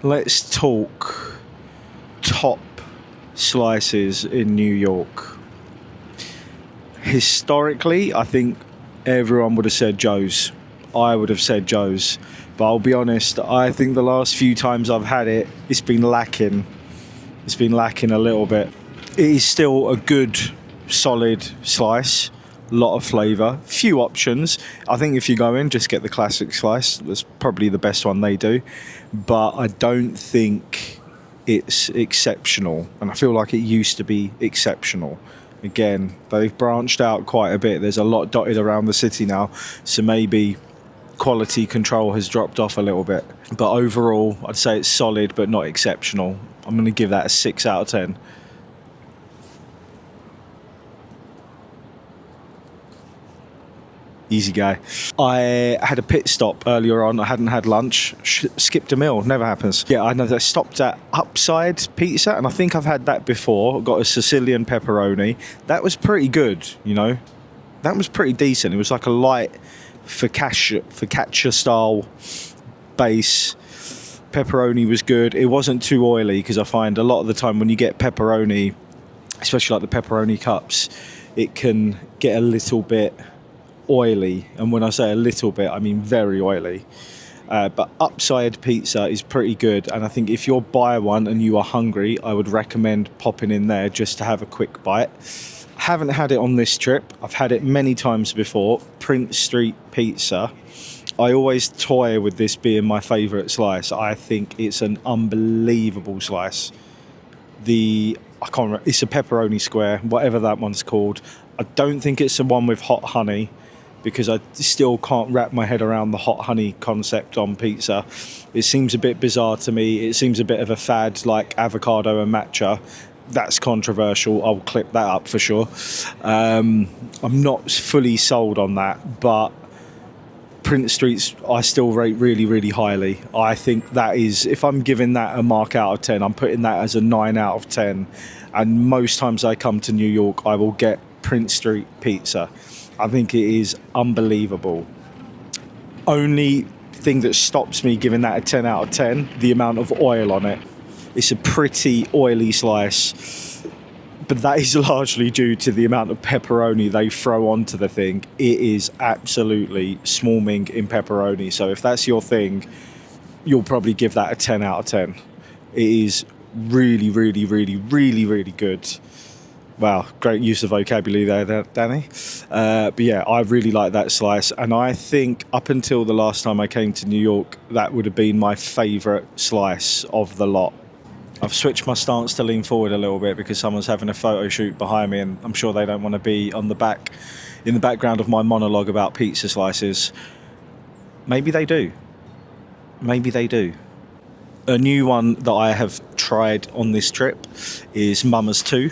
Let's talk top slices in New York. Historically, I think everyone would have said Joe's. I would have said Joe's. But I'll be honest, I think the last few times I've had it, it's been lacking. It's been lacking a little bit. It is still a good, solid slice. Lot of flavour. Few options. I think if you go in, just get the classic slice. That's probably the best one they do. But I don't think it's exceptional. And I feel like it used to be exceptional. Again, they've branched out quite a bit. There's a lot dotted around the city now. So maybe quality control has dropped off a little bit. But overall, I'd say it's solid but not exceptional. I'm going to give that a 6 out of 10. Easy guy. I had a pit stop earlier on. I hadn't had lunch. Skipped a meal. Never happens. Yeah, I know. I stopped at Upside Pizza, and I think I've had that before. Got a Sicilian pepperoni. That was pretty good, you know. That was pretty decent. It was like a light focaccia style base. Pepperoni was good. It wasn't too oily, because I find a lot of the time when you get pepperoni, especially like the pepperoni cups, it can get a little bit oily, and when I say a little bit, I mean very oily. But Upside Pizza is pretty good, and I think if you're by one and you are hungry, I would recommend popping in there just to have a quick bite. Haven't had it on this trip. I've had it many times before. Prince Street Pizza. I always toy with this being my favourite slice. I think it's an unbelievable slice. I can't remember. It's a pepperoni square, whatever that one's called. I don't think it's the one with hot honey, because I still can't wrap my head around the hot honey concept on pizza. It seems a bit bizarre to me. It seems a bit of a fad, like avocado and matcha. That's controversial. I'll clip that up for sure. I'm not fully sold on that, but Prince Street's I still rate really, really highly. I think that is, if I'm giving that a mark out of 10, I'm putting that as a 9 out of 10. And most times I come to New York, I will get Prince Street Pizza. I think it is unbelievable. Only thing that stops me giving that a 10 out of 10, the amount of oil on it. It's a pretty oily slice, but that is largely due to the amount of pepperoni they throw onto the thing. It is absolutely swarming in pepperoni. So if that's your thing, you'll probably give that a 10 out of 10. It is really, really, really, really, really good. Wow, great use of vocabulary there, Danny. But yeah, I really like that slice. And I think up until the last time I came to New York, that would have been my favourite slice of the lot. I've switched my stance to lean forward a little bit because someone's having a photo shoot behind me, and I'm sure they don't want to be in the background of my monologue about pizza slices. Maybe they do. Maybe they do. A new one that I have tried on this trip is Mama's 2.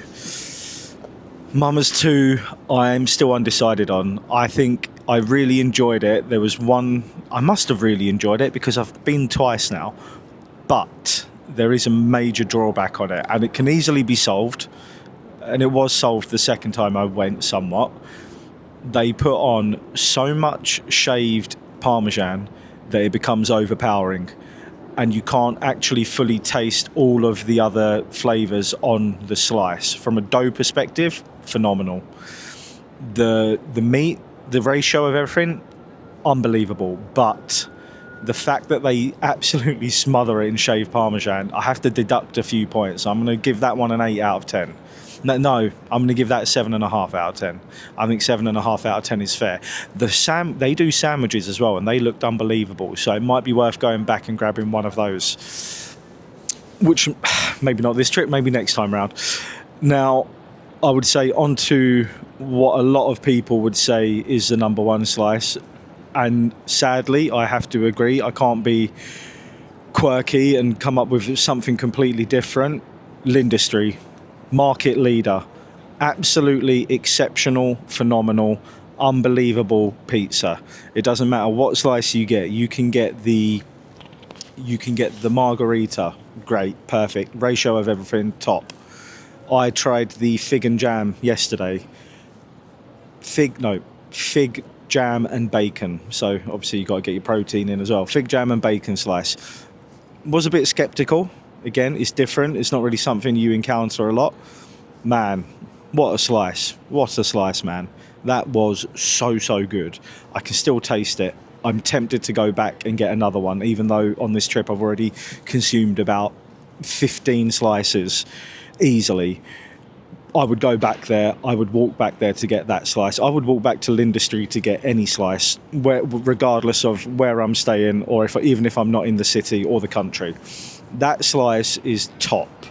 Mama's 2, I'm still undecided on. I think I really enjoyed it. There was one, I must have really enjoyed it because I've been twice now, but there is a major drawback on it, and it can easily be solved, and it was solved the second time I went somewhat. They put on so much shaved Parmesan that it becomes overpowering, and you can't actually fully taste all of the other flavours on the slice. From a dough perspective, phenomenal. The meat, the ratio of everything, unbelievable. But the fact that they absolutely smother it in shaved Parmesan, I have to deduct a few points. I'm going to give that one an 8 out of 10. No, I'm going to give that a 7.5 out of 10. I think 7.5 out of 10 is fair. They do sandwiches as well, and they looked unbelievable. So it might be worth going back and grabbing one of those. Which, maybe not this trip, maybe next time round. Now, I would say on to what a lot of people would say is the number one slice. And sadly, I have to agree. I can't be quirky and come up with something completely different. Lindustry. Market leader, absolutely exceptional, phenomenal, unbelievable pizza. It doesn't matter what slice you get. You can get the margarita, great, perfect, ratio of everything, top. I tried the fig and jam yesterday. Fig jam and bacon. So obviously you got to get your protein in as well. Fig jam and bacon slice. Was a bit skeptical. Again, it's different. It's not really something you encounter a lot. Man, what a slice. What a slice, man. That was so good. I can still taste it. I'm tempted to go back and get another one, even though on this trip I've already consumed about 15 slices easily. I would go back there. I would walk back there to get that slice. I would walk back to Lindustry to get any slice, regardless of where I'm staying, or even if I'm not in the city or the country. That slice is top.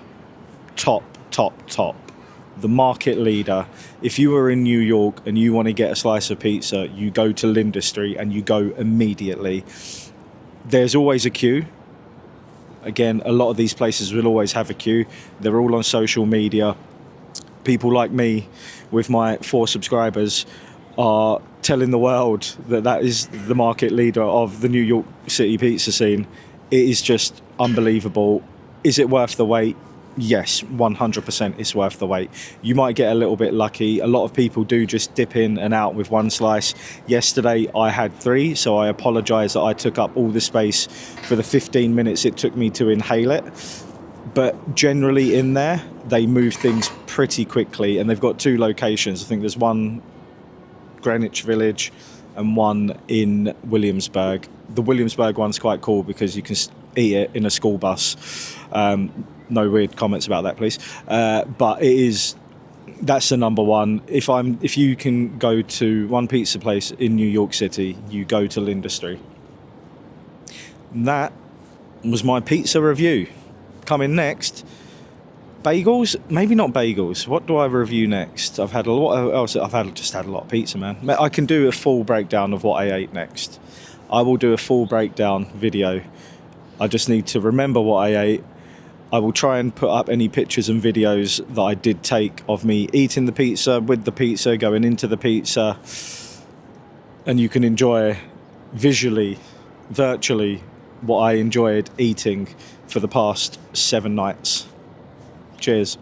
The market leader. If you are in New York and you want to get a slice of pizza, you go to Lindustry and you go immediately. There's always a queue. Again, a lot of these places will always have a queue. They're all on social media. People like me, with my 4 subscribers, are telling the world that is the market leader of the New York City pizza scene. It is just unbelievable. Is it worth the wait? Yes, 100% it's worth the wait. You might get a little bit lucky. A lot of people do just dip in and out with one slice. Yesterday I had 3, so I apologise that I took up all the space for the 15 minutes it took me to inhale it. But generally in there, they move things pretty quickly, and they've got 2 locations. I think there's one Greenwich Village and one in Williamsburg. The Williamsburg one's quite cool because you can eat it in a school bus. No weird comments about that, please. But that's the number one. If you can go to one pizza place in New York City, you go to Lindustry. That was my pizza review. Coming next, bagels. Maybe not bagels. What do I review next? I've had a lot else. Just had a lot of pizza, man. I can do a full breakdown of what I ate next. I will do a full breakdown video. I just need to remember what I ate. I will try and put up any pictures and videos that I did take of me eating the pizza, with the pizza, going into the pizza, and you can enjoy visually, virtually, what I enjoyed eating for the past 7 nights. Cheers.